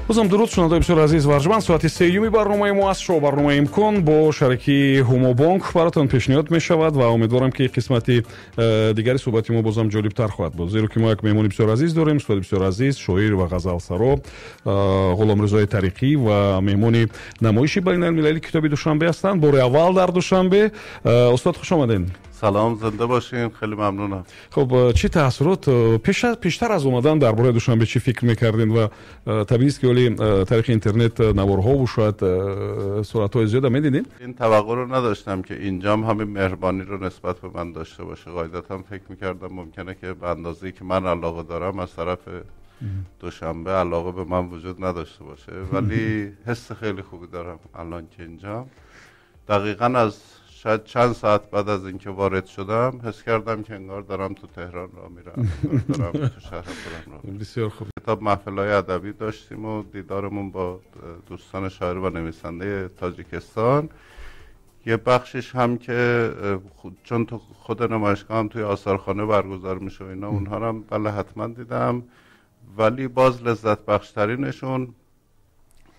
бозам дуруд шунавандаи бисёр азиз ва арҷманд, соати сеюми барномаи мо аст. шоу барномаи имкон бо шарикии Ҳумобонк баротон пешниҳод мешавад ва умедворам ки қисмати дигари суҳбати мо бозам ҷолибтар хоҳад буд, зеро ки мо як меҳмони бисёр азиз дорем, устоди бисёр азиз, шоир ва ғазалсаро Ғуломризои Тариқӣ ва меҳмони намоиши байналмилалии китоби Душанбе ҳастанд. бори аввал дар Душанбе. устод хуш омадед. سلام، زنده باشین. خیلی ممنونم. خب چی تاثیرات پیشتر از اومدن درباره دوشنبه چی فکر میکردین و طبیعی است که ولی تاریخ اینترنت نوارها و شاید صورت‌های زیاد میدیدین؟ این توقع رو نداشتم که اینجام همین مهربانی رو نسبت به من داشته باشه. قاعدتاً فکر میکردم ممکنه که به اندازه‌ای که من علاقه دارم از طرف دوشنبه علاقه به من وجود نداشته باشه، ولی حس خیلی خوبی دارم الان که اینجام. دقیقاً از شاید چند ساعت بعد از اینکه وارد شدم حس کردم که انگار دارم تو تهران راه میرم، دارم تو شهر خودم راه میرم. بسیار خوب. کتاب محفل‌های ادبی داشتیم و دیدارمون با دوستان شاعر و نویسنده تاجیکستان. یه بخشش هم که چون تو خود نمایشگاه هم توی آثارخانه برگزار میشه و اینا، اونها رو هم بله حتما دیدم، ولی باز لذت بخشترینشون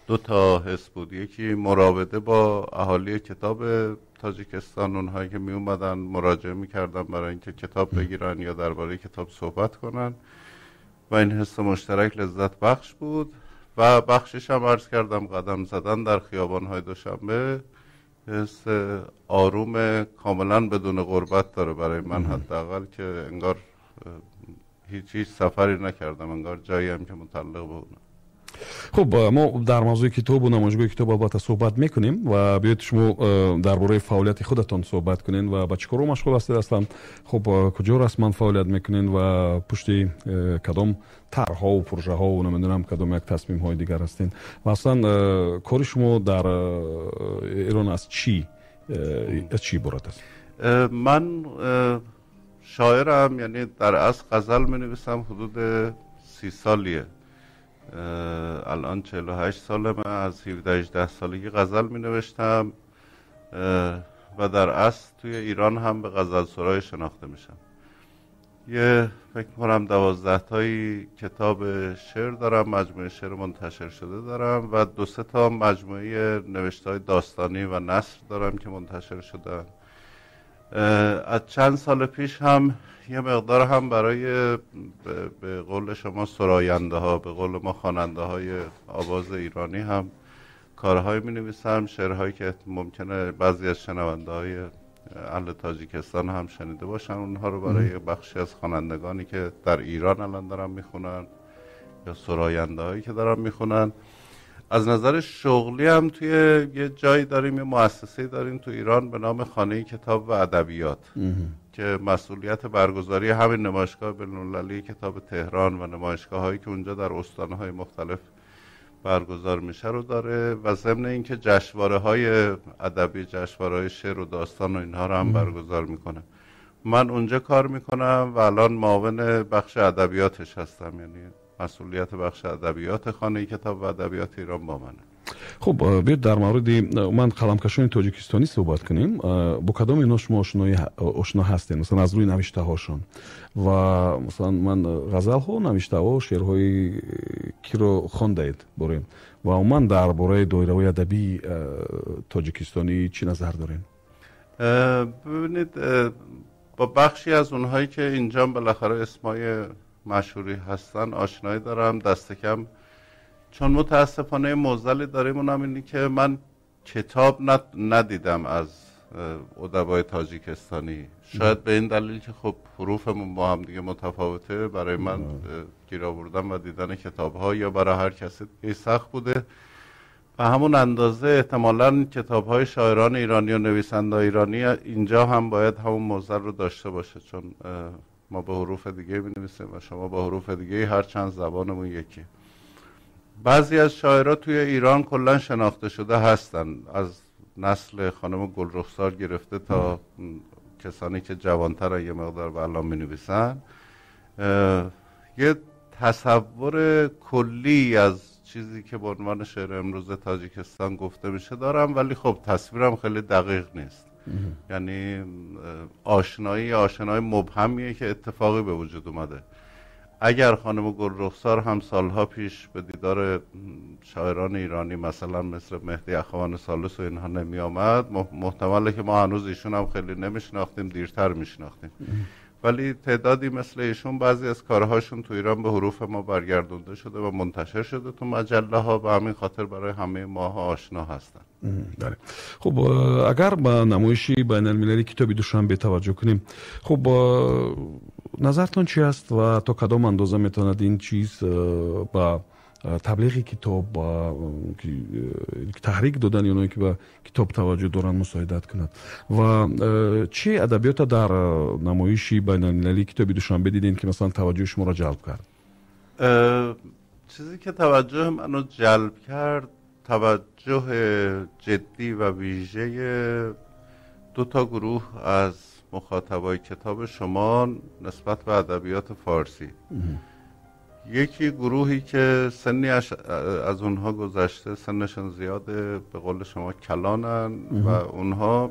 دو تا حس بود. یکی مراوده با اهالی کتاب تاجیکستان، اونهایی که می اومدن مراجعه میکردن برای اینکه کتاب بگیرن یا درباره کتاب صحبت کنن و این حس مشترک لذت بخش بود. و بخشش هم عرض کردم قدم زدن در خیابان‌های دوشنبه حس آروم کاملا بدون غربت داره برای من، حداقل که انگار هیچ سفری نکردم، انگار جایی هم که متعلق به اونم. خب ما در موضوع کتاب و نمایشگاه کتاب البته صحبت میکنیم و بیاید شما درباره فعالیت خودتان صحبت کنین و با چیکار مشغول هستید اصلا. خب کجا رسما فعالیت میکنین و پشت کدام طرح‌ها و پروژه‌ها و نمیدونم کدام یک تصمیم‌های دیگر هستین و اصلا کار شما در ایران از چی عبارت است؟ من شاعرم، یعنی در اصل غزل می‌نویسم. حدود 30 سالیه، الان 48 سالمه. از 17-18 سالگی غزل می نوشتم و در اصل توی ایران هم به غزل سرای شناخته میشم. یه فکر کنم 12 تایی کتاب شعر دارم، مجموعه شعر منتشر شده دارم و 2-3 تا مجموعه نوشته‌های داستانی و نثر دارم که منتشر شدن. از چند سال پیش هم یه مقدار هم برای به قول شما سراینده ها، به قول ما خواننده های آواز ایرانی هم کارهای می نویسم، شعرهایی که ممکنه بعضی از شنونده های اهل تاجیکستان هم شنیده باشن، اونها رو برای بخشی از خوانندگانی که در ایران الان دارن میخونن یا سراینده هایی که دارن میخونن. از نظر شغلی هم توی یه جایی داریم، یه مؤسسه‌ای داریم تو ایران به نام خانه کتاب و ادبیات که مسئولیت برگزاری همین نمایشگاه بین‌المللی کتاب تهران و نمایشگاه‌هایی که اونجا در استان‌های مختلف برگزار میشه رو داره و ضمن اینکه جشنواره‌های ادبی، جشنواره‌های شعر و داستان و اینها رو هم برگزار میکنه. من اونجا کار میکنم و الان معاون بخش ادبیاتش هستم، یعنی مسئولیت بخش ادبیات خانه کتاب و ادبیات ایران با منه. خب بیاید در مورد من قلمکشان تاجیکستانی صحبت کنیم. با کدام اینا شما آشنا هستین؟ مثلا از روی نوشته هاشون و مثلا من غزل ها، نوشته ها، شعرهای کی رو خواندید بریم و من درباره دایره ادبی تاجیکستانی چی نظر دارین؟ ببینید، با بخشی از اونهایی که اینجا بالاخره اسمای مشهوری هستن آشنایی دارم. دست کم چون متاسفانه معضلی داریم، اونم اینه که من کتاب ندیدم از ادبای تاجیکستانی. شاید به این دلیل که خب حروفمون با هم دیگه متفاوته، برای من گیر آوردن و دیدن کتاب‌ها یا برای هر کسی دیگه سخت بوده. و همون اندازه احتمالاً کتاب‌های شاعران ایرانی و نویسنده ایرانی اینجا هم باید همون معضل رو داشته باشه، چون ما به حروف دیگه می‌نویسیم و شما با حروف دیگه، هر چند زبانمون یکی. بعضی از شاعرها توی ایران کلا شناخته شده هستن، از نسل خانم گلرخسار گرفته تا کسانی که جوان‌تر یه مقدار و الان می‌نویسن. یه تصور کلی از چیزی که به عنوان شعر امروز تاجیکستان گفته میشه دارم، ولی خب تصویرم خیلی دقیق نیست. یعنی آشنایی مبهمیه که اتفاقی به وجود اومده. اگر خانم گل رخسار هم سالها پیش به دیدار شاعران ایرانی مثلا مثل مهدی اخوان ثالث و اینها نمی آمد، محتمله که ما هنوز ایشون هم خیلی نمیشناختیم، دیرتر میشناختیم. ولی تعدادی مثل ایشون بعضی از کارهاشون تو ایران به حروف ما برگردونده شده و منتشر شده تو مجله ها، و همین خاطر برای همه ماها آشنا هستن. بله. خب اگر با نمایش بین المللی کتابی دوشنبه توجه کنیم، خب نظرتون چی است و تا کدام اندازه میتواند این چیز با تبلیغ کتاب با تحریک دادن اونایی که به کتاب توجه دارن مساعدت کند و چه ادبیات در نمایش بین المللی کتابی دوشنبه دیدین که مثلا توجه شما را جلب کرد؟ چیزی که توجه منو جلب کرد توجه جدی و ویژه دو تا گروه از مخاطبای کتاب شما نسبت به ادبیات فارسی. یکی گروهی که سنی از اونها گذشته، سنشون زیاده، به قول شما کلانن و اونها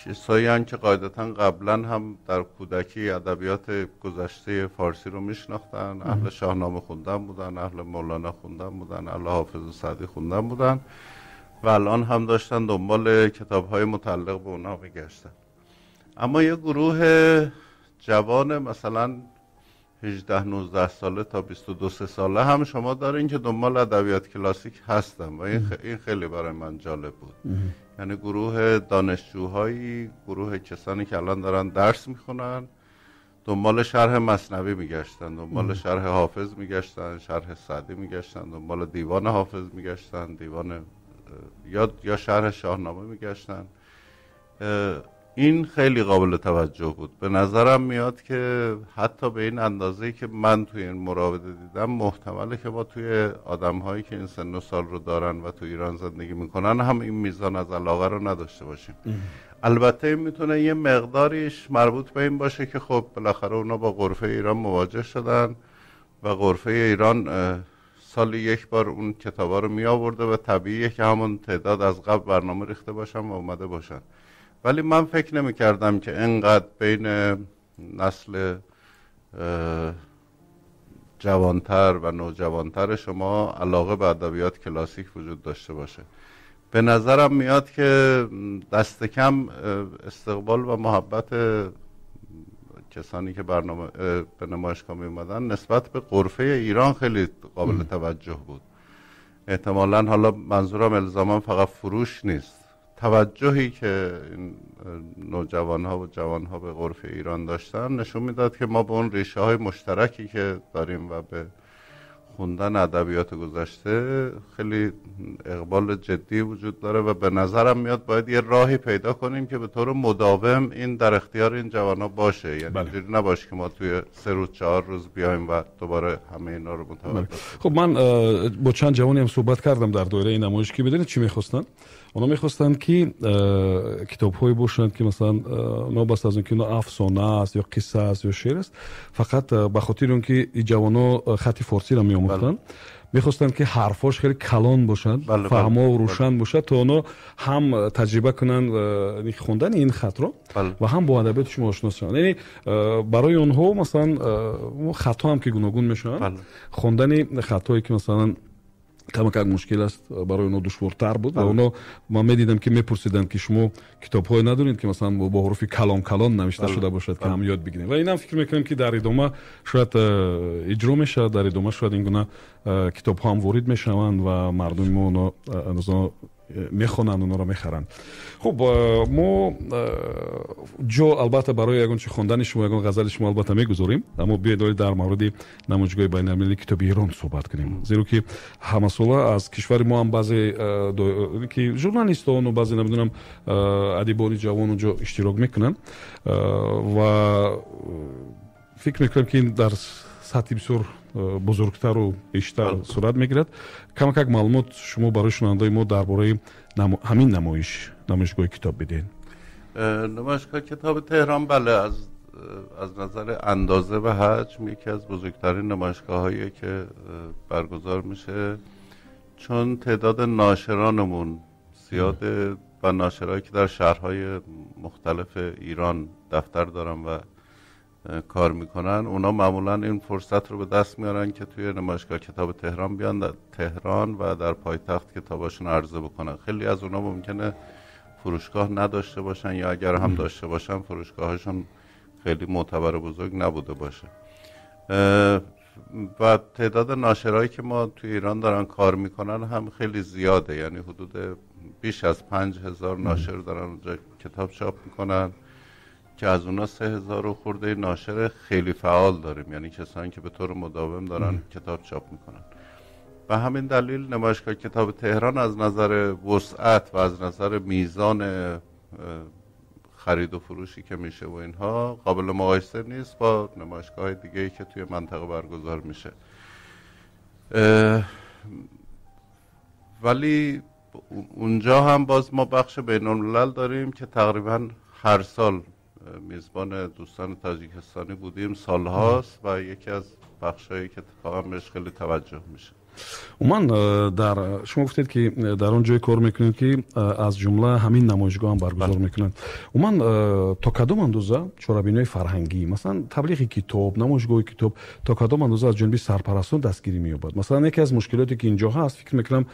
کسایی هستند که قاعدتا قبلا هم در کودکی ادبیات گذشته فارسی رو میشناختن، اهل شاهنامه خوندن بودن، اهل مولانا خوندن بودن، اهل حافظ سعدی خوندن بودن و الان هم داشتن دنبال کتاب‌های متعلق به اونها میگشتن. اما یه گروه جوان مثلا 18-19 ساله تا 22-23 ساله هم شما دارین که دنبال ادبیات کلاسیک هستن و این خیلی برای من جالب بود. یعنی گروه دانشجوهایی، گروه کسانی که الان دارن درس میخونن، دنبال شرح مثنوی میگشتن، دنبال شرح حافظ میگشتن، شرح سعدی میگشتن، دنبال دیوان حافظ میگشتن، دیوان یا شرح شاهنامه میگشتن. این خیلی قابل توجه بود. به نظرم میاد که حتی به این اندازه‌ای که من توی این مراوده دیدم، محتمله که ما توی آدم‌هایی که این سن و سال رو دارن و تو ایران زندگی میکنن هم این میزان از علاقه رو نداشته باشیم. البته میتونه یه مقداریش مربوط به این باشه که خب بالاخره اونا با غرفه ایران مواجه شدن و غرفه ایران سالی یک بار اون کتابا رو می آورده و طبیعیه که همون تعداد از قبل برنامه ریخته باشن و اومده باشن. ولی من فکر نمی کردم که اینقدر بین نسل جوانتر و نوجوانتر شما علاقه به ادبیات کلاسیک وجود داشته باشه. به نظرم میاد که دست کم استقبال و محبت کسانی که به نمایشگاه می اومدن نسبت به غرفه ایران خیلی قابل توجه بود. احتمالاً حالا منظورم الزاما فقط فروش نیست، توجهی که این نوجوان‌ها و جوان‌ها به غرفه ایران داشتن نشون میداد که ما به اون ریشه‌های مشترکی که داریم و به خوندن ادبیات گذشته خیلی اقبال جدی وجود داره و به نظرم میاد باید یه راهی پیدا کنیم که به طور مداوم این در اختیار این جوان‌ها باشه. یعنی اینجوری نباشه که ما توی 3 روز 4 روز بیایم و دوباره همه اینا رو متوقف. خب من با چند جوانی هم صحبت کردم در دوره این نمایش که بدونید چی می‌خواستن. اونا می‌خواستن که کتاب‌هایی باشند که مثلا نابسته از اینکه اینا افسانه است یا قصه است یا شعر است، فقط به خاطر اینکه این جوان‌ها خط فارسی را می‌آموختن می‌خواستن که حرفاش خیلی کلان باشند، فهم‌ها و روشن باشه تا اونا هم تجربه کنن خوندن این خط رو و هم با ادبیاتشون آشنا شون. یعنی برای اونها مثلا خطا هم که گوناگون میشن، خوندن خطایی که مثلا کمک مشکل است برای اونا دشوارتر بود و اونا ما میدیدم که میپرسیدن که شما کتاب‌های ندارید که مثلا با حروف کلان نوشته شده باشد که هم یاد بگیریم و اینم فکر میکنم که در ادامه شاید اجرا میشه، در ادامه شاید این گونه کتاب‌ها هم وارد میشوند و مردم ما اونا میخونن، اونا رو میخرن. خب ما جو البته برای یگان چه خوندن شما یگان غزل شما البته میگذاریم، اما بیایید در مورد نمایشگاه بین المللی کتاب ایران صحبت کنیم، زیرا که همه ساله از کشور ما هم بعضی که ژورنالیستان و بعضی نمیدونم ادیبان جوان اونجا اشتراک میکنن و فکر میکنم که این در سطح بسیار بزرگتر و بیشتر صورت میگیرد. کمک معلومات شما برای شنوندگان ما درباره همین نمایشگاه کتاب بدین. نمایشگاه کتاب تهران بله از نظر اندازه و حجم یکی از بزرگترین نمایشگاه‌هایی که برگزار میشه، چون تعداد ناشرانمون زیاده و ناشرایی که در شهرهای مختلف ایران دفتر دارن و کار میکنن، اونا معمولا این فرصت رو به دست میارن که توی نمایشگاه کتاب تهران بیان در تهران و در پایتخت کتاباشون عرضه بکنن. خیلی از اونا ممکنه فروشگاه نداشته باشن یا اگر هم داشته باشن فروشگاهشون خیلی معتبر و بزرگ نبوده باشه. و تعداد ناشرهایی که ما توی ایران دارن کار میکنن هم خیلی زیاده، یعنی حدود بیش از 5000 ناشر دارن اونجا کتاب چاپ میکنن که از اونا 3000 و خورده ناشر خیلی فعال داریم، یعنی کسانی که به طور مداوم دارن کتاب چاپ میکنن. و همین دلیل نمایشگاه کتاب تهران از نظر وسعت و از نظر میزان خرید و فروشی که میشه و اینها قابل مقایسه نیست با نمایشگاه دیگه‌ای که توی منطقه برگزار میشه. ولی اونجا هم باز ما بخش بین‌الملل داریم که تقریبا هر سال میزبان دوستان تاجیکستانی بودیم سالهاست و یکی از بخشایی که اتفاقا بهش خیلی توجه میشه. من در شما گفتید که در اون جای کار میکنید که از جمله همین نمایشگاه هم برگزار میکنند. من تا کدام اندازه چاره‌بینی فرهنگی مثلا تبلیغ کتاب، نمایشگاه کتاب تا کدام اندازه از جانب سرپرستان دستگیری مییابد؟ مثلا یکی از مشکلاتی که اینجا هست فکر میکنم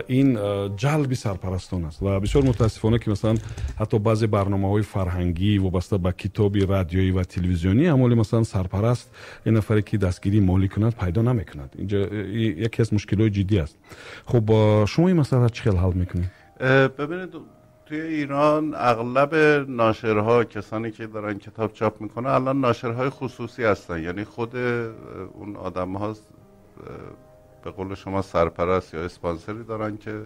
این جلب سرپرستان است و بسیار متاسفانه که مثلا حتی بعضی برنامه‌های فرهنگی وابسته به کتاب رادیویی و تلویزیونی عمولی مثلا سرپرست این نفری که دستگیری مالی کند پیدا نمیکند. اینجا یکی از مشکلات جدی است. خب شما این مسئله چه حل میکنید؟ ببینید توی ایران اغلب ناشرها، کسانی که دارن کتاب چاپ میکنن الان ناشرهای خصوصی هستن، یعنی خود اون آدم ها به قول شما سرپرست یا اسپانسری دارن که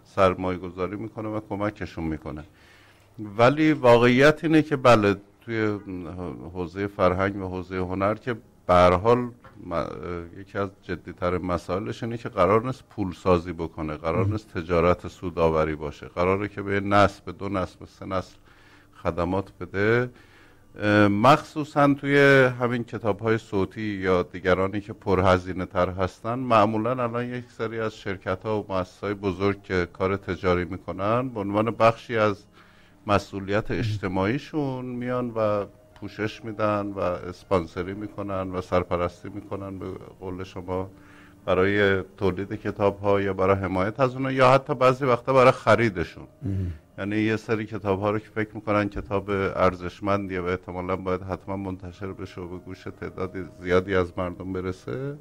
سرمایه گذاری میکنه و کمکشون میکنه. ولی واقعیت اینه که بله توی حوزه فرهنگ و حوزه هنر که به هر حال یکی از جدی‌ترین مسائلش اینه که قرار نیست پول سازی بکنه، قرار نیست تجارت سودآوری باشه، قراره که به نسل، به 2 نسل، به 3 نسل خدمات بده. مخصوصا توی همین کتاب‌های صوتی یا دیگرانی که پرهزینه تر هستن، معمولا الان یک سری از شرکت‌ها و مؤسسه‌های بزرگ که کار تجاری میکنن به عنوان بخشی از مسئولیت اجتماعیشون میان و پوشش میدن و اسپانسری میکنن و سرپرستی میکنن به قول شما برای تولید کتاب ها یا برای حمایت از اونها یا حتی بعضی وقتا برای خریدشون. یعنی یه سری کتاب ها رو که فکر میکنن کتاب ارزشمندیه و احتمالاً باید حتما منتشر بشه و به گوش تعداد زیادی از مردم برسه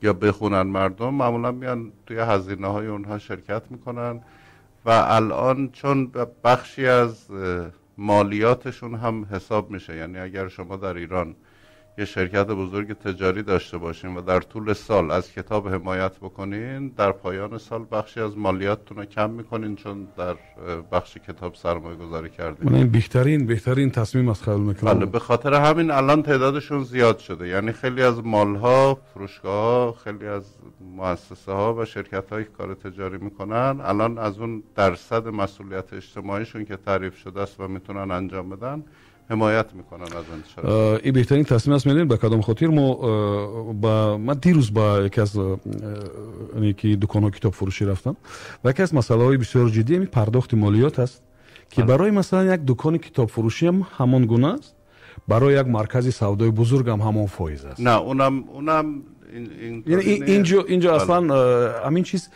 یا بخونن مردم، معمولا میان توی هزینه های اونها شرکت میکنن و الان چون بخشی از مالیاتشون هم حساب میشه، یعنی اگر شما در ایران یه شرکت بزرگ تجاری داشته باشین و در طول سال از کتاب حمایت بکنین، در پایان سال بخشی از مالیاتتون رو کم میکنین چون در بخش کتاب سرمایه گذاری کردین. این بهترین تصمیم است خیال میکنم. بله، به خاطر همین الان تعدادشون زیاد شده، یعنی خیلی از مالها، فروشگاه‌ها، خیلی از مؤسسه ها و شرکت هایی که کار تجاری میکنن الان از اون درصد مسئولیت اجتماعیشون که تعریف شده است و میتونن انجام بدن حمایت میکنن از انتشار. این بهترین تصمیم است. میدونید به کدام خاطر ما دیروز با یکی از یکی دکان‌های کتاب فروشی رفتم و یکی از مسائل بسیار جدی می پرداخت مالیات است که برای مثلا یک دکان کتاب فروشی هم همان گونه است، برای یک مرکز سودای بزرگ هم همان فایز است. نه اونم یعنی اینجا اصلا همین چیز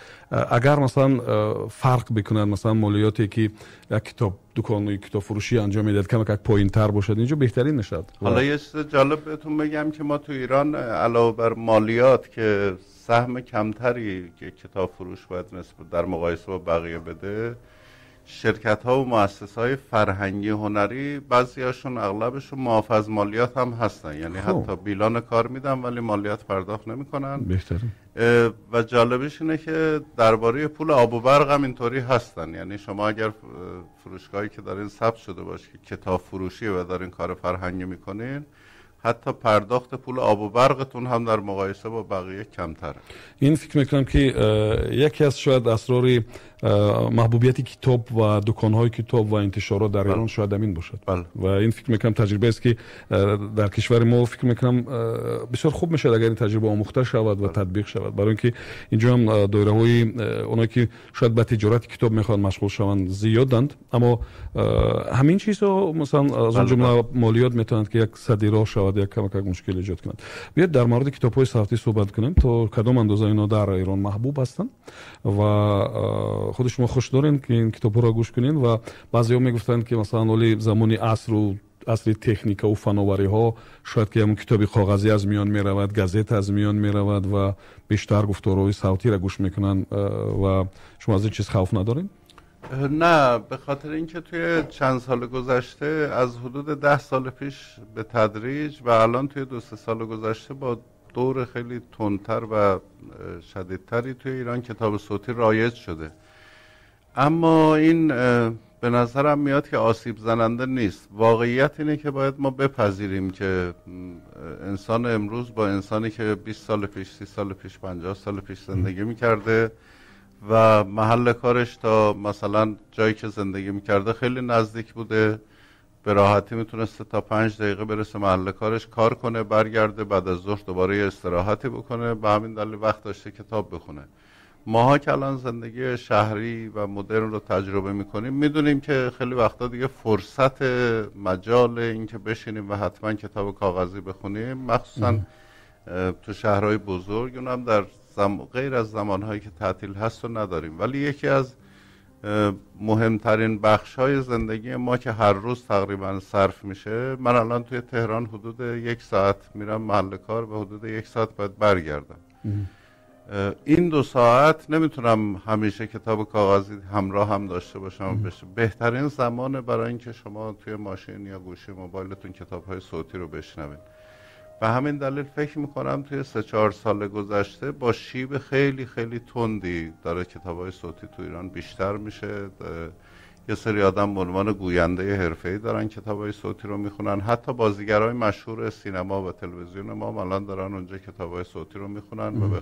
اگر مثلا فرق بکنن، مثلا مالیاتی که یک کتاب دکان کتاب فروشی انجام میداد کم یک پایین تر باشد، اینجا بهترین نشد. حالا یه چیز جالب بهتون بگم که ما تو ایران علاوه بر مالیات که سهم کمتری که کتاب فروش باید نسبت در مقایسه با بقیه بده، شرکت ها و مؤسسه های فرهنگی هنری بعضیاشون اغلبشون معاف از مالیات هم هستن، یعنی حتی بیلان کار میدن ولی مالیات پرداخت نمیکنن. بهترین و جالبش اینه که درباره پول آب و برق هم اینطوری هستن، یعنی شما اگر فروشگاهی که دارین ثبت شده باشه که کتاب فروشی و دارین کار فرهنگی میکنین، حتی پرداخت پول آب و برقتون هم در مقایسه با بقیه کمتره. این فکر میکنم که یکی از شاید اسرار محبوبیت کتاب و دکان‌های کتاب و انتشارات در ایران شاید همین باشد. و این فکر می‌کنم تجربه است که در کشور ما فکر می‌کنم بسیار خوب میشه اگر این تجربه آموخته شود و تطبیق شود، برای اینکه اینجا هم دایره‌های اونایی که شاید به تجارت کتاب میخوان مشغول شوند زیادند، اما همین چیزا مثلا از اون جمله مالیات میتونند که یک صدیرا شود، یک کمک مشکل ایجاد کنند. بیاید در مورد کتاب‌های صوتی صحبت کنیم تا کدام اندازه اینا در ایران محبوب هستند و خود شما خوش دارین که این کتاب‌ها را گوش کنین. و بعضی‌ها میگفتند که مثلا ولی زمان عصر تکنیک و فناوری ها شاید که همون کتاب کاغذی از میان می رود، گازت از میان می رود و بیشتر گفتارهای صوتی را گوش میکنن. و شما از این چیز خوف ندارین؟ نه، به خاطر اینکه توی چند سال گذشته از حدود 10 سال پیش به تدریج و الان توی 2-3 سال گذشته با دور خیلی تندتر و شدیدتری توی ایران کتاب صوتی رایج شده. اما این به نظرم میاد که آسیب زننده نیست. واقعیت اینه که باید ما بپذیریم که انسان امروز با انسانی که 20 سال پیش، 30 سال پیش، 50 سال پیش زندگی میکرده و محل کارش تا مثلا جایی که زندگی میکرده خیلی نزدیک بوده، به راحتی میتونسته تا 5 دقیقه برسه محل کارش، کار کنه، برگرده، بعد از ظهر دوباره یه استراحتی بکنه، به همین دلیل وقت داشته کتاب بخونه. ماها که الان زندگی شهری و مدرن رو تجربه میکنیم میدونیم که خیلی وقتا دیگه فرصت مجال این که بشینیم و حتما کتاب کاغذی بخونیم، مخصوصا تو شهرهای بزرگ، اونم در غیر از زمانهایی که تعطیل هست رو نداریم. ولی یکی از مهمترین بخش‌های زندگی ما که هر روز تقریبا صرف میشه، من الان توی تهران حدود 1 ساعت میرم محل کار و حدود 1 ساعت باید برگردم. این 2 ساعت نمیتونم همیشه کتاب کاغذی همراه هم داشته باشم. بهترین زمانه برای اینکه شما توی ماشین یا گوشی موبایلتون کتاب‌های صوتی رو بشنوید. و همین دلیل فکر میکنم توی 3-4 سال گذشته با شیب خیلی خیلی تندی داره کتاب‌های صوتی تو ایران بیشتر میشه. یه سری آدم به عنوان گوینده حرفه‌ای دارن کتاب‌های صوتی رو میخونن. حتی بازیگرای مشهور سینما و تلویزیون ما الان دارن اونجا کتاب‌های صوتی رو میخونن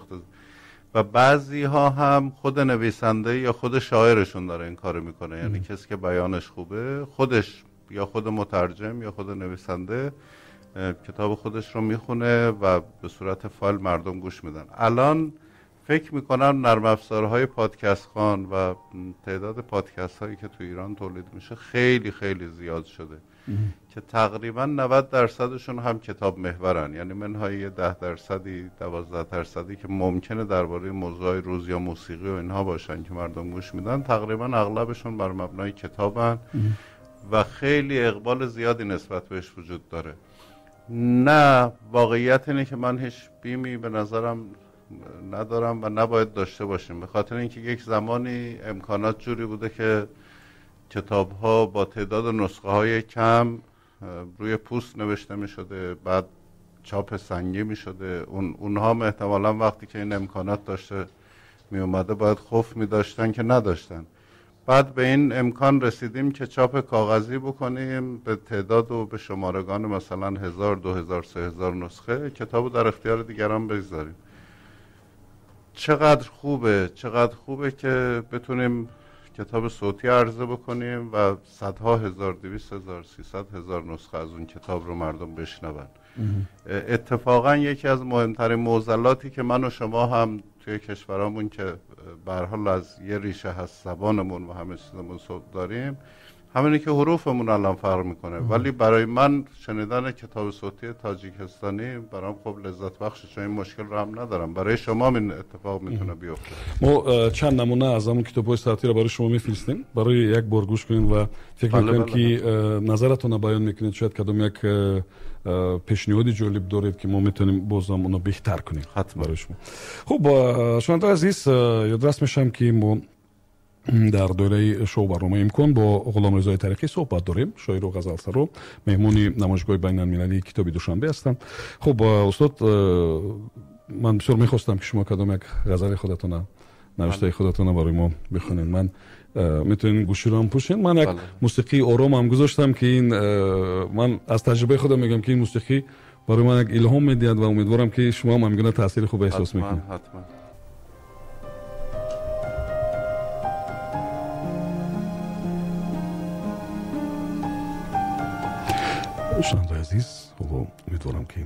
و بعضی ها هم خود نویسنده یا خود شاعرشون داره این کارو میکنه. یعنی کسی که بیانش خوبه، خودش یا خود مترجم یا خود نویسنده کتاب خودش رو میخونه و به صورت فایل مردم گوش میدن. الان فکر میکنم نرم افزارهای پادکست خوان و تعداد پادکست هایی که تو ایران تولید میشه خیلی خیلی زیاد شده که تقریبا 90% هم کتاب محورن. یعنی منهای 10%، 12% که ممکنه درباره موضوع روز یا موسیقی و اینها باشن که مردم گوش میدن، تقریبا اغلبشون بر مبنای کتابن و خیلی اقبال زیادی نسبت بهش وجود داره. نه، واقعیت اینه که من هیچ بیمی به نظرم ندارم و نباید داشته باشیم، به خاطر اینکه یک زمانی امکانات جوری بوده که کتاب ها با تعداد نسخه های کم روی پوست نوشته می شده، بعد چاپ سنگی می شده. اونها احتمالا وقتی که این امکانات داشته می اومده باید خوف می داشتن که نداشتن. بعد به این امکان رسیدیم که چاپ کاغذی بکنیم به تعداد و به شمارگان مثلا 1000، 2000، 3000 نسخه کتابو در اختیار دیگران بگذاریم. چقدر خوبه که بتونیم کتاب صوتی عرضه بکنیم و صدها هزار، 200,000، 300,000 نسخه از اون کتاب رو مردم بشنون. اتفاقا یکی از مهمترین معضلاتی که من و شما هم توی کشورامون که به هر حال از یه ریشه هست، زبانمون و همه چیزمون داریم، همینه که حروفمون الان فرق میکنه. ولی برای من شنیدن کتاب صوتی تاجیکستانی برام خب لذت بخشه، چون این مشکل رو هم ندارم. برای شما این اتفاق میتونه بیفته. ما چند نمونه از همون کتاب‌های صوتی رو برای شما میفرستیم برای یک بار گوش کنین و فکر می‌کنم که نظرتون رو بیان میکنید. شاید کدام یک پیشنهادی جالب دارید که ما میتونیم بازم اونو بهتر کنیم حتما برای شما. خب شنونده عزیز، یادداشت میشم که ما در دوره شو برنامه امکان با غلامرضا طریقی صحبت داریم، شاعر و غزلسرا، مهمون نمایشگاه بین‌المللی کتاب دوشنبه هستند. خب استاد، من بسیار میخواستم که شما کدام یک غزل خودتون، نوشته خودتون برای ما بخونید. من میتونین گوشی رو هم پوشین. من یک موسیقی آرام هم گذاشتم که این من از تجربه خودم میگم که این موسیقی برای من یک الهام میدهد و امیدوارم که شما هم همین تاثیر خوب احساس میکنید. حتما. شنونده‌های عزیز، امیدوارم که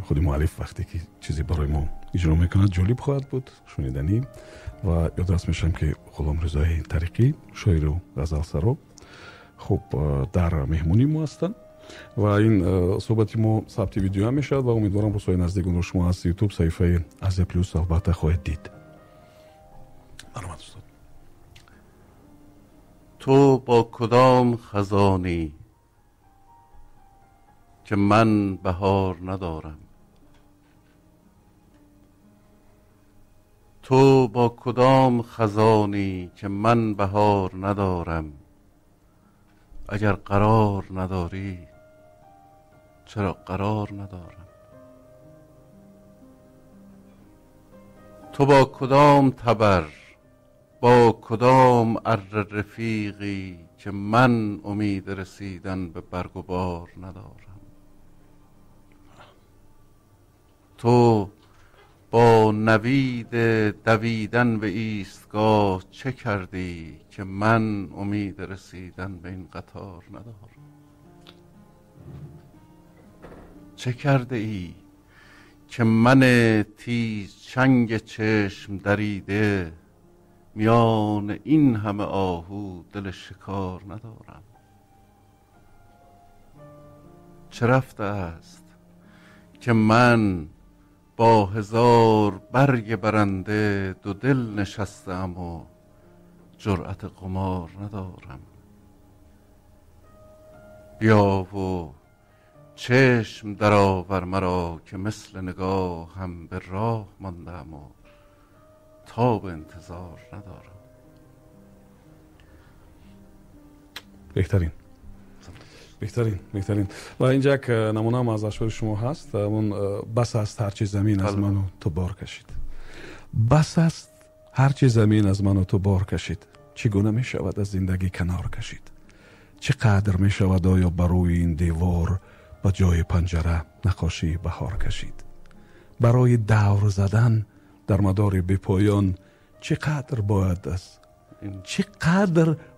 خود مؤلف وقتی که چیزی برای ما اجرا میکند جالب خواهد بود، شنیدنی. و یادآور میشم که غلامرضا طریقی شاعر و غزل سرا خب در مهمونی ما هستند و این صحبت ما ثبت ویدیو هم میشد و امیدوارم روزهای نزدیک اون رو شما از یوتیوب صفحه از پلوس البته خواهید دید. برنامه دوستان، تو با کدام خزانی که من بهار ندارم؟ تو با کدام خزانی که من بهار ندارم؟ اگر قرار نداری چرا قرار ندارم؟ تو با کدام تبر، با کدام اره رفیقی که من امید رسیدن به برگ و بار ندارم؟ تو با نوید دویدن به ایستگاه چه کردی که من امید رسیدن به این قطار ندارم؟ چه کرده ای که من تیز چنگ چشم دریده میان این همه آهو دل شکار ندارم؟ چه رفته است که من با هزار برگ برنده دو دل نشستم و جرأت قمار ندارم؟ بیا و چشم درآور مرا که مثل نگاه هم به راه ماندم و تاب انتظار ندارم. بهترین و اینجا یک نمونه هم از اشعار شما هست، اون بس است هرچی زمین از من و تو بار کشید. بس است هرچی زمین از من و تو بار کشید، چگونه می شود از زندگی کنار کشید؟ چقدر می شود آیا برای این دیوار با جای پنجره نقاشی بهار کشید؟ برای دور زدن در مدار بی پایان چقدر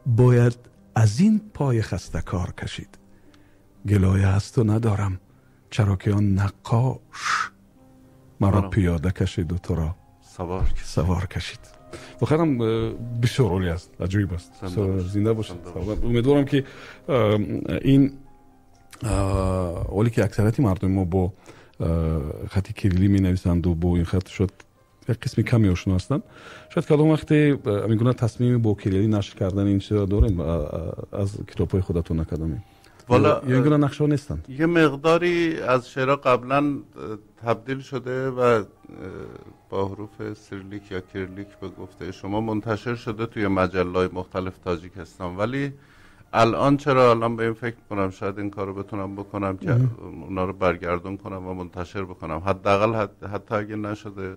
باید از این پای خسته کار کشید؟ گلایه از تو ندارم چرا که آن نقاش مرا پیاده کشید و تو را سوار کشید. بخیرم بسیار عالی است، عجیب است. زنده باشید. امیدوارم که این اولی که اکثریت مردم ما با خط کریلی می نویسند و با این خط شد یک قسمی کمی آشنا هستند، شاید کدام وقتی میگونه تصمیم با کریلی نشر کردن این چیزا دارین از کتاب‌های خودتون نکدامی؟ والا یا اینگونه نقشه ها نیستند؟ یه مقداری از شعرها قبلا تبدیل شده و با حروف سیریلیک یا کریلیک به گفته شما منتشر شده توی مجله‌های مختلف تاجیکستان، ولی الان به این فکر کنم شاید این کارو بتونم بکنم که اونا رو برگردون کنم و منتشر بکنم. حداقل حتی اگه نشده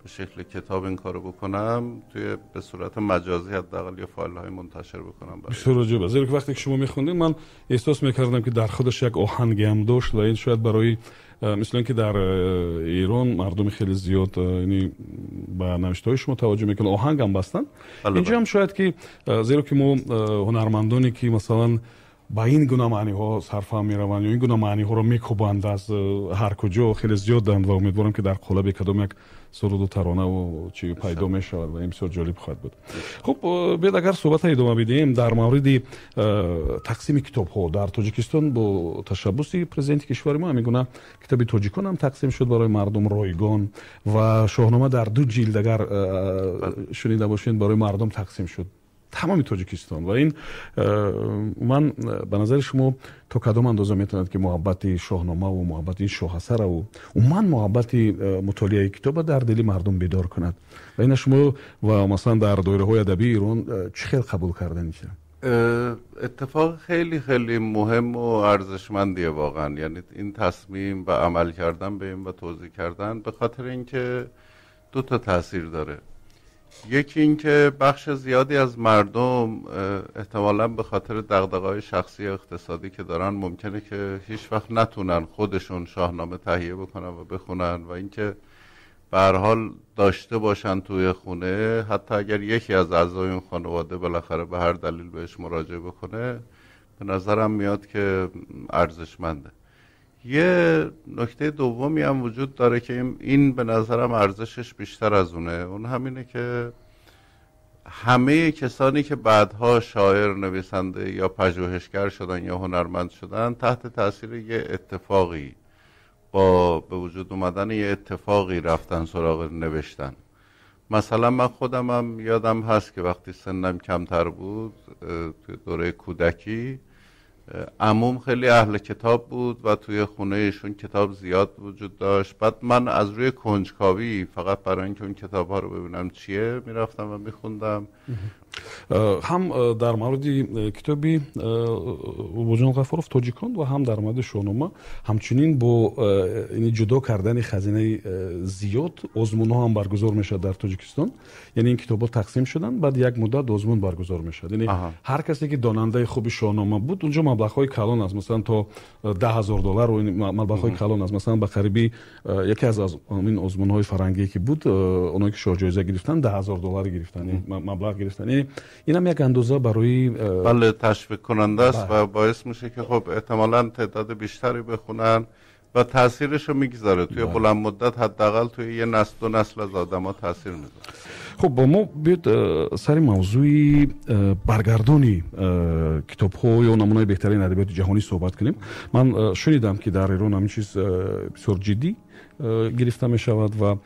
به شکل کتاب این کارو بکنم، توی به صورت مجازی حداقل یه فایل های منتشر بکنم. بسیار عجیبه، زیرا که وقتی که شما میخوندین من احساس میکردم که در خودش یک آهنگی هم داشت و این شاید برای مثل اینکه در ایران مردم خیلی زیاد یعنی با نوشته های شما توجه میکنن، آهنگ هم بستن. اینجا هم شاید که زیرا که ما هنرمندانی که مثلا با این گونه معنی ها صرفا میروند یا این گونه معنی ها رو میکوبند از هر کجا خیلی زیادند و امیدوارم که در قالب کدام یک سرود و ترانه و چی پیدا میشود و این بسیار جالب خواهد بود. خب بیاید اگر صحبت ادامه بدیم در مورد تقسیم کتاب ها در تاجیکستان با تشبث پرزیدنت کشور ما میگونه کتاب تاجیکان هم تقسیم شد برای مردم رایگان و شاهنامه در 2 جلد اگر شنیده باشین برای مردم تقسیم شد تمام تاجیکستان. و این من به نظر شما تا کدام اندازه میتوند که محبت شاهنامه و محبت این شاه اثر و من محبت مطالعه کتاب در دل مردم بیدار کند و این شما و مثلا در دایره های ادبی ایران چه خیلی قبول کردن میشه؟ اتفاق خیلی خیلی مهم و ارزشمندیه واقعا، یعنی این تصمیم و عمل کردن به این و توضیح کردن به خاطر اینکه 2 تا تاثیر داره. یکی این که بخش زیادی از مردم احتمالاً به خاطر دغدغه‌های شخصی و اقتصادی که دارن ممکنه که هیچ وقت نتونن خودشون شاهنامه تهیه بکنن و بخونن و اینکه به هر حال داشته باشن توی خونه، حتی اگر یکی از اعضای اون خانواده بالاخره به هر دلیل بهش مراجعه بکنه به نظرم میاد که ارزشمنده. یه نکته دومی هم وجود داره که این به نظرم ارزشش بیشتر از اون همینه که همه کسانی که بعدها شاعر، نویسنده یا پژوهشگر شدن یا هنرمند شدن تحت تاثیر یه اتفاقی، با به وجود اومدن یه اتفاقی رفتن سراغ نوشتن. مثلا من خودم هم یادم هست که وقتی سنم کمتر بود، توی دوره کودکی، عموم خیلی اهل کتاب بود و توی خونه ایشون کتاب زیاد وجود داشت. بعد من از روی کنجکاوی فقط برای اینکه اون کتاب ها رو ببینم چیه میرفتم و میخوندم. هم در مورد کتابی وجان غفاروف توجیکان و هم در مورد شاهنامه همچنین با این جدا کردن خزینه زیاد آزمون ها هم برگزار میشد در تاجیکستان. یعنی این کتاب ها تقسیم شدن، بعد یک مدت آزمون برگزار میشد. یعنی هر کسی که داننده خوب شاهنامه بود اونجا مبلغ های کلان است، مثلا تا $10,000 و مبلغ های کلان است. مثلا به قریبی یکی از این آزمون های فرنگی که بود، اونایی که شاه جایزه گرفتن $10,000 گرفتن، مبلغ گرفتن. این هم یک اندازه برای بله تشویق کننده است و باعث میشه که خب احتمالاً تعداد بیشتری بخونن و تاثیرش رو میگذاره توی بلند مدت، حداقل توی یه نسل دو نسل از آدما تاثیر میذاره. خب با ما بیاد سر موضوع برگردانی کتاب ها یا نمونه بهترین ادبیات جهانی صحبت کنیم. من شنیدم که در ایران همین چیز بسیار جدی گرفته می شود و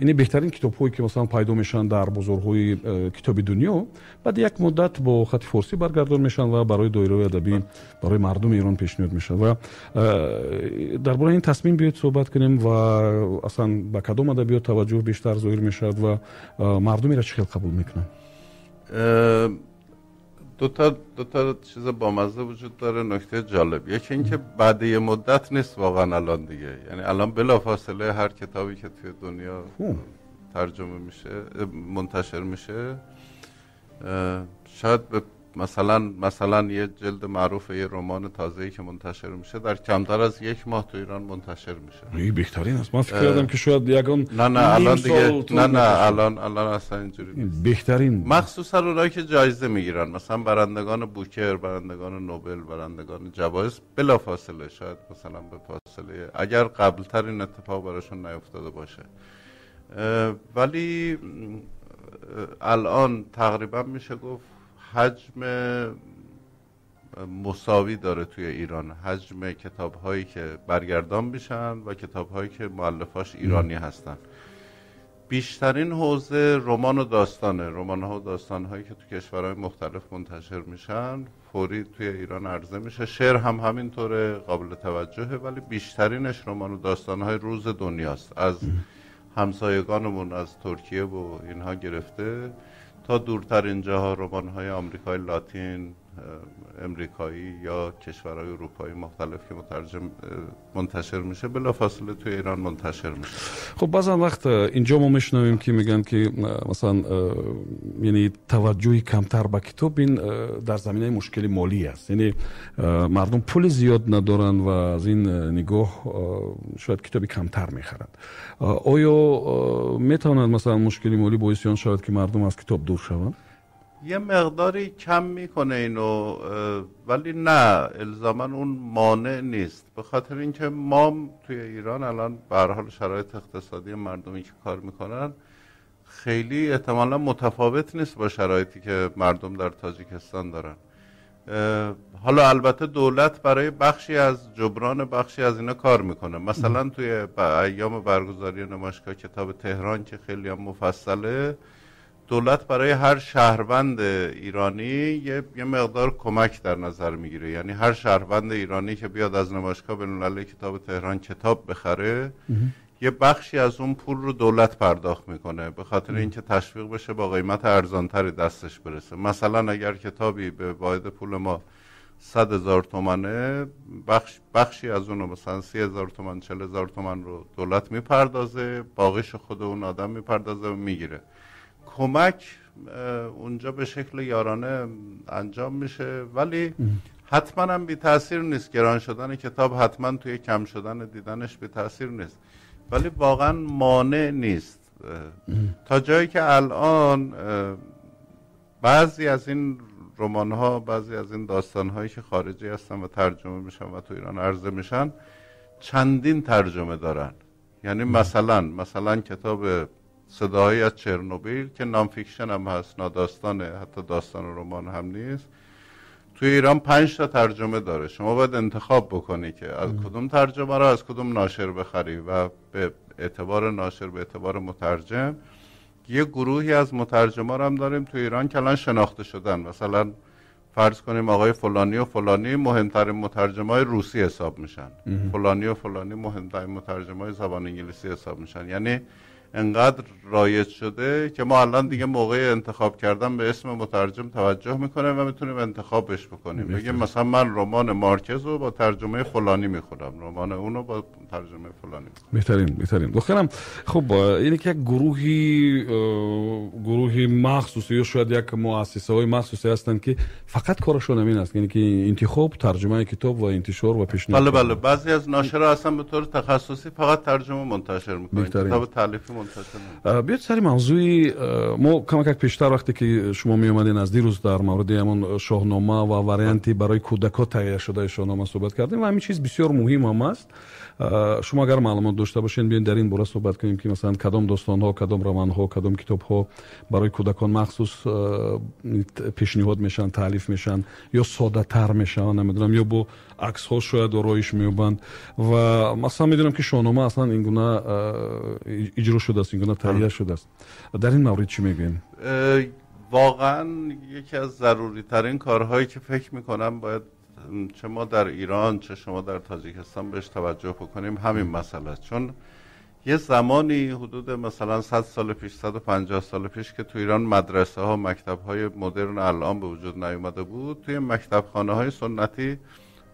این بهترین کتاب هایی که مثلا پیدا میشن در بازارهای کتاب دنیا بعد یک مدت با خط فارسی برگردان میشن و برای دایره ادبی برای مردم ایران پیشنهاد میشن. و درباره این تصمیم بیاید صحبت کنیم و اصلا به کدام ادبیات توجه بیشتر ظاهر میشد و مردم را چه قبول میکنن. دو تا چیز بامزه وجود داره. نکته جالب، یکی این که بعد یه مدت نیست واقعا الان دیگه، یعنی الان بلافاصله هر کتابی که توی دنیا ترجمه میشه منتشر میشه، شاید مثلا یه جلد معروف یه رمان تازه‌ای که منتشر میشه در کمتر از یک ماه تو ایران منتشر میشه. این بهترین است. من فکر کردم که شاید یگان نه الان دیگه الان اصلا اینجوری نیست. بهترین مخصوصا اونایی که جایزه میگیرن، مثلا برندگان بوکر، برندگان نوبل، برندگان جوایز، بلافاصله، شاید مثلا به فاصله اگر قبلتر این اتفاق براشون نیفتاده باشه، ولی الان تقریبا میشه گفت حجم مساوی داره توی ایران، حجم کتاب هایی که برگردان میشن و کتاب هایی که مؤلفاش ایرانی هستن. بیشترین حوزه رمان و داستانه، رمان ها و داستان هایی که تو کشورهای مختلف منتشر میشن فوری توی ایران عرضه میشه. شعر هم همینطوره، قابل توجهه، ولی بیشترینش رمان و داستان های روز دنیاست، از همسایگانمون از ترکیه و اینها گرفته تا دورترین جاها، رمان‌های آمریکای لاتین، امریکایی یا کشورهای اروپایی مختلف که منتشر میشه بلافاصله توی ایران منتشر میشه. خب بعضا وقت اینجا ما میشنویم که میگن که مثلا یعنی توجهی کمتر به کتاب این در زمینه مشکل مالی است، یعنی مردم پول زیاد ندارن و از این نگاه شاید کتابی کمتر میخرند. آیا میتواند مثلا مشکل مالی باعث آن شود که مردم از کتاب دور شوند؟ یه مقداری کم میکنه اینو، ولی نه الزاما اون مانع نیست، به خاطر اینکه ما توی ایران الان به هر حال شرایط اقتصادی مردمی که کار میکنن خیلی احتمالا متفاوت نیست با شرایطی که مردم در تاجیکستان دارن. حالا البته دولت برای بخشی از جبران بخشی از اینا کار میکنه. مثلا توی ایام برگزاری نمایشگاه کتاب تهران که خیلی هم مفصله، دولت برای هر شهروند ایرانی یه مقدار کمک در نظر میگیره. یعنی هر شهروند ایرانی که بیاد از نمایشگاه بین‌المللی کتاب تهران کتاب بخره، یه بخشی از اون پول رو دولت پرداخت میکنه به خاطر اینکه تشویق بشه با قیمت ارزانتری دستش برسه. مثلا اگر کتابی به واحد پول ما 100,000 تومنه، بخشی از اونو مثلا 30,000 تومن 40,000 تومن رو دولت میپردازه، باقیش خود اون آدم میپردازه و میگیره. کمک اونجا به شکل یارانه انجام میشه، ولی حتما هم بی تأثیر نیست. گران شدن کتاب حتما توی کم شدن دیدنش بی تأثیر نیست، ولی واقعا مانع نیست. تا جایی که الان بعضی از این رمان ها، بعضی از این داستان هایی که خارجی هستن و ترجمه میشن و تو ایران عرضه میشن چندین ترجمه دارن. یعنی مثلا کتاب صداهایی از چرنوبیل که نام فیکشن هم هست، ناداستانه، حتی داستان و رمان هم نیست، توی ایران 5 تا ترجمه داره. شما باید انتخاب بکنی که از کدوم ترجمه رو از کدوم ناشر بخری و به اعتبار ناشر، به اعتبار مترجم. یه گروهی از مترجما رو هم داریم توی ایران که الان شناخته شدن. مثلا فرض کنیم آقای فلانی و فلانی مهمترین مترجمای روسی حساب میشن، فلانی و فلانی مهمترین مترجمای زبان انگلیسی حساب میشن. یعنی انقدر رایج شده که ما الان دیگه موقع انتخاب کردن به اسم مترجم توجه میکنیم و میتونیم انتخابش بکنیم. بگیم مثلا من رمان مارکز رو با ترجمه فلانی میخونم، رمان اونو با ترجمه فلانی میخونم. بهترین. دخترم خب اینه که گروهی مخصوصی یا شاید یک مؤسسه های مخصوصی هستن که فقط کارشون همین است، یعنی که انتخاب، ترجمه کتاب و انتشار و پیشنهاد. بله بعضی از ناشرها اصلا به طور تخصصی فقط ترجمه منتشر میکنن، کتاب تالیفی بیاید سری موضوعی ما کمک پیشتر وقتی که شما می اومدین از دیروز در مورد همون شاهنامه و واریانتی برای کودکان تهیه شده شاهنامه صحبت کردیم و همین چیز بسیار مهم هم است. شما اگر معلومات داشته باشین بیاین در این باره صحبت کنیم که مثلا کدام داستان ها، کدام رمان ها، کدام کتاب ها برای کودکان مخصوص پیشنهاد میشن، تالیف میشن یا ساده تر میشن، نمیدونم، یا با عکس ها شاید آرایش میوبند. و مثلا میدونم که شاهنامه اصلا این گونه اجرا شده است، این گونه تهیه شده است. در این مورد چی میگین؟ واقعا یکی از ضروری ترین کارهایی که فکر میکنم باید چه ما در ایران چه شما در تاجیکستان بهش توجه بکنیم همین مسئله است. چون یه زمانی حدود مثلا 100 سال پیش، 150 سال پیش که تو ایران مدرسه ها، مکتب های مدرن الان به وجود نیومده بود، توی مکتب خانه های سنتی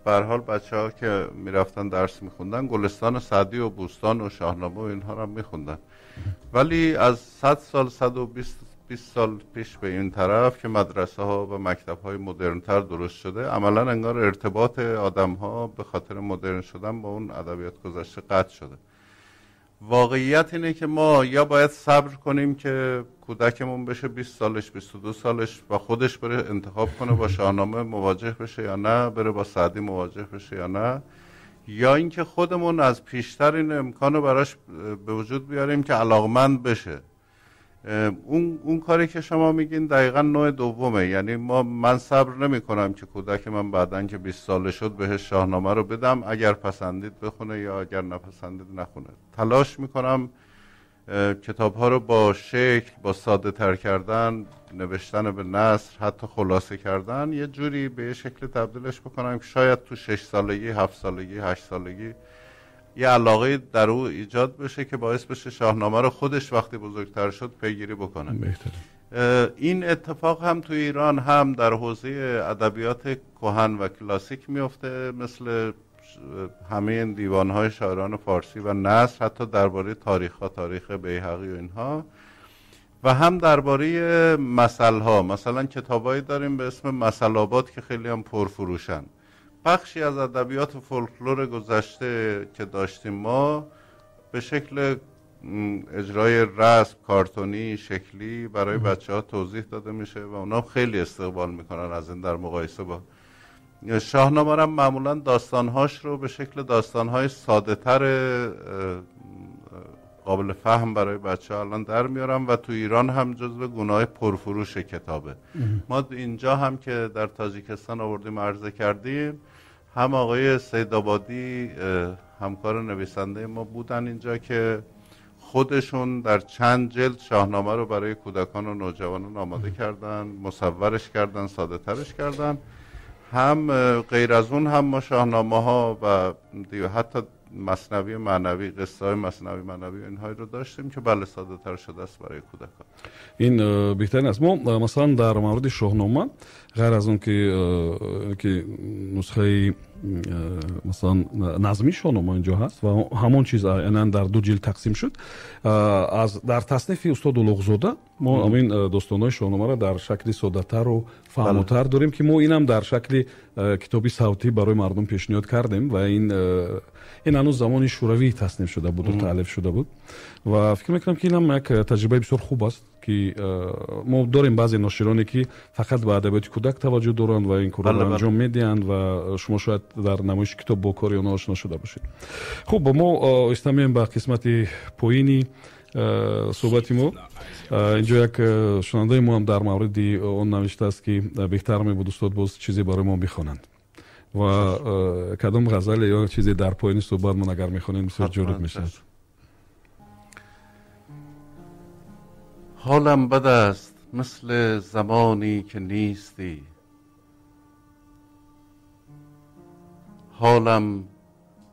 به هر حال بچه‌ها که میرفتن درس میخوندن گلستان سعدی و بوستان و شاهنامه و اینها رو میخوندن. ولی از 100 سال 120 سال پیش به این طرف که مدرسه ها و مکتب های مدرن تر درست شده، عملا انگار ارتباط آدم ها به خاطر مدرن شدن با اون ادبیات گذشته قطع شده. واقعیت اینه که ما یا باید صبر کنیم که کودکمون بشه 20 سالش 22 سالش و خودش بره انتخاب کنه با شاهنامه مواجه بشه یا نه، بره با سعدی مواجه بشه یا نه، یا اینکه خودمون از پیشتر این امکانو براش به وجود بیاریم که علاقمند بشه. اون کاری که شما میگین دقیقا نوع دومه. یعنی من صبر نمی کنم که کودک من بعدن که 20 ساله شد بهش شاهنامه رو بدم، اگر پسندید بخونه یا اگر نپسندید نخونه. تلاش میکنم کتاب ها رو با شکل، با ساده تر کردن، نوشتن به نثر، حتی خلاصه کردن، یه جوری به یه شکل تبدیلش بکنم که شاید تو 6 سالگی، 7 سالگی، 8 سالگی یه علاقه در او ایجاد بشه که باعث بشه شاهنامه رو خودش وقتی بزرگتر شد پیگیری بکنه. این اتفاق هم تو ایران هم در حوزه ادبیات کهن و کلاسیک میفته، مثل همه این دیوانهای شاعران فارسی و نثر، حتی درباره تاریخ بیهقی و اینها، و هم درباره مثل‌ها. مثلا کتابایی داریم به اسم مثل آباد که خیلی هم پرفروشن. بخشی از ادبیات فولکلور گذشته که داشتیم ما به شکل اجرای رسم، کارتونی، شکلی برای بچه‌ها توضیح داده میشه و اونا خیلی استقبال میکنن از این در مقایسه با شاهنامه. هم معمولا داستانهاش رو به شکل داستانهای ساده تر قابل فهم برای بچه‌ها الان در میارم و تو ایران هم جزو گونه‌های پرفروش کتابه. ما اینجا هم که در تاجیکستان آوردیم عرضه کردیم، هم آقای سیدآبادی همکار نویسنده ما بودن اینجا که خودشون در چند جلد شاهنامه رو برای کودکان و نوجوانان آماده کردن، مصورش کردن، ساده ترش کردن. هم غیر از اون هم ما شاهنامه ها و حتی مثنوی معنوی، قصه های مثنوی معنوی اینهایی رو داشتیم که بله ساده تر شده است برای کودکان. این بهترین است. ما مثلا در مورد شاهنامه غیر از اون که نسخه مثلا نظمی شاهنامه اینجا هست و همون چیز اینن در 2 جلد تقسیم شد، از در تصنیف استاد اولوغزاده ما همین داستان‌های شاهنامه را در شکلی ساده‌تر و فهم‌تر داریم که ما اینم در شکل کتابی صوتی برای مردم پیشنهاد کردیم و این هنوز زمان شوروی تصنیف شده بود و تألیف شده بود و فکر می‌کنم که اینم یک تجربه بسیار خوب است که ما داریم بعضی ناشرانی که فقط به ادبیات کودک توجه دارند و این کارا رو انجام میدهند و شما شاید در نمایش کتاب با کار اونها آشنا شده باشید. خب ما استمیم به قسمت پایینی صحبتی ما. اینجا یک شنونده ما هم در مورد اون نوشته است که بهتر می بود استاد باز چیزی برای ما بخوانند و کدام غزل یا چیزی در پایین صحبت من اگر میخونیم بسیار جالب میشه. حالم بد است مثل زمانی که نیستی، حالم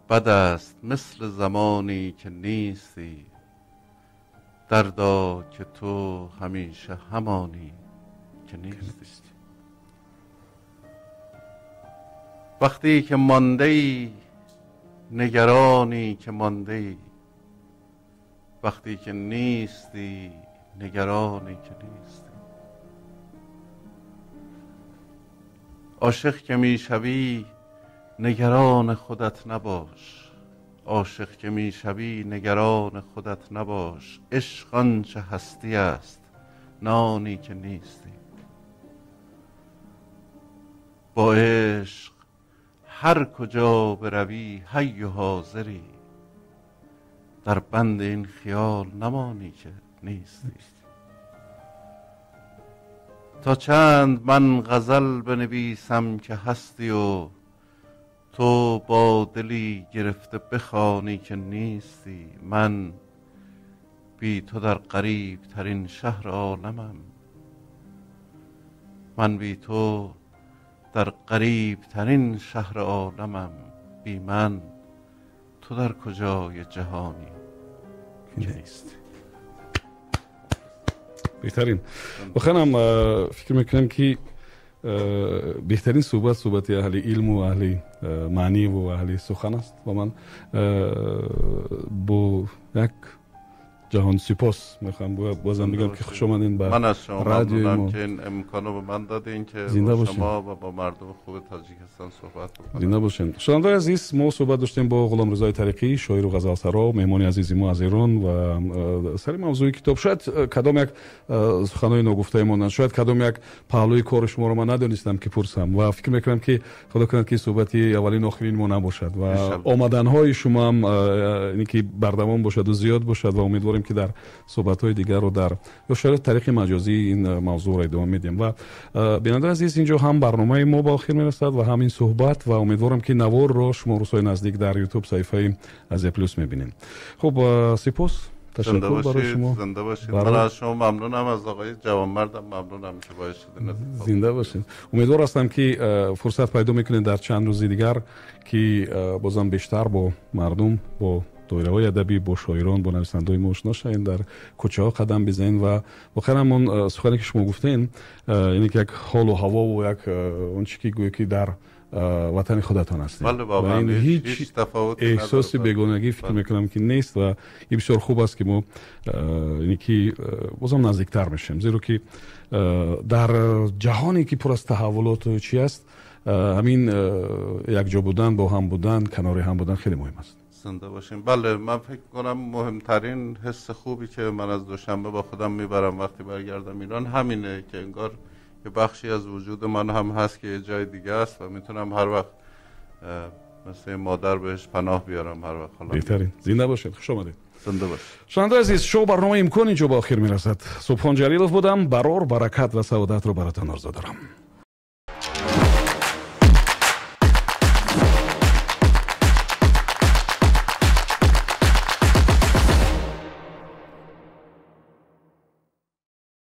بد است مثل زمانی که نیستی، دردا که تو همیشه همانی که نیستی. وقتی که مانده ای نگرانی که مانده ای، وقتی که نیستی نگرانی که نیستی. عاشق که میشوی نگران خودت نباش، عاشق که میشوی نگران خودت نباش. عشق آنچه هستی است نانی که نیستی. با عشق هر کجا بروی حی و حاضری، در بند این خیال نمانی که نیستی. تا چند من غزل بنویسم که هستی و تو با دلی گرفته بخوانی که نیستی. من بی تو در غریب ترین شهر عالمم، من بی تو در غریب ترین شهر عالمم. بی من تو در کجای جهانی که نیستی. بهترین بخوانم فکر میکنم که بهترین صحبت اهل علم و اهل معنی و اهل سخن است و من با یک جهان سپاس میخوام بازم بگم که خوش آمدین به من از شما رادیوی ممنونم ما. که این امکانو به من دادین که زنده با باشین. شما و با مردم خوب تاجیکستان صحبت بکنم. زنده باشین. شنوندگان عزیز، ما صحبت داشتیم با غلامرضا طریقی، شاعر و غزلسرا، مهمان عزیز ما از ایران و سر موضوع کتاب. شاید کدام یک سخنای ناگفته ماندن، شاید کدام یک پهلوی کار شما رو من ندونستم که پرسم و فکر میکنم که خدا کنه که صحبتی اولین آخرین ما نباشد و آمدن های شما هم اینی که بردوام باشد و زیاد باشد و امیدواریم که در صحبت های دیگر رو در یا شاید طریق مجازی این موضوع را ادامه میدیم. و بیننده عزیز، اینجا هم برنامه ما با آخر میرسد و همین صحبت و امیدوارم که نوار را شما روزهای نزدیک در یوتیوب صفحه از پلوس میبینیم. خب سپاس، تشکر برای شما. زنده باشید. من از شما ممنونم، از آقای جوانمردم ممنونم که باعث شدین. زنده باشید. امیدوار هستم که فرصت پیدا میکنید در چند روز دیگر که بازم بیشتر با مردم، با دایره‌های ادبی، با شاعران، با نویسنده‌های ما آشنا شوین، در کوچه‌ها قدم بزنین و واقعا همون سخنی که شما گفتین، یعنی که یک حال و هوا و یک اون چیزی که گویی که در وطن خودتان هستید. بله واقعا این هیچ تفاوتی احساس بیگانگی فکر میکنم که نیست و این بسیار خوب است که ما یعنی که بازم نزدیکتر میشیم، زیرا که در جهانی که پر از تحولات چی است، همین یک جا بودن، با هم بودن، کنار هم بودن خیلی مهم است. زنده باشیم. بله، من فکر کنم مهمترین حس خوبی که من از دوشنبه با خودم میبرم وقتی برگردم ایران همینه که انگار یه بخشی از وجود من هم هست که یه جای دیگه است و میتونم هر وقت مثل مادر بهش پناه بیارم هر وقت. بهترین. زنده باشید. خوش آمدید. زنده باشید. شنونده عزیز، شو برنامه امکان اینجا با آخر میرسد. صبحان جلیلوف بودم. برار، برکت و سعادت رو براتون آرزو دارم.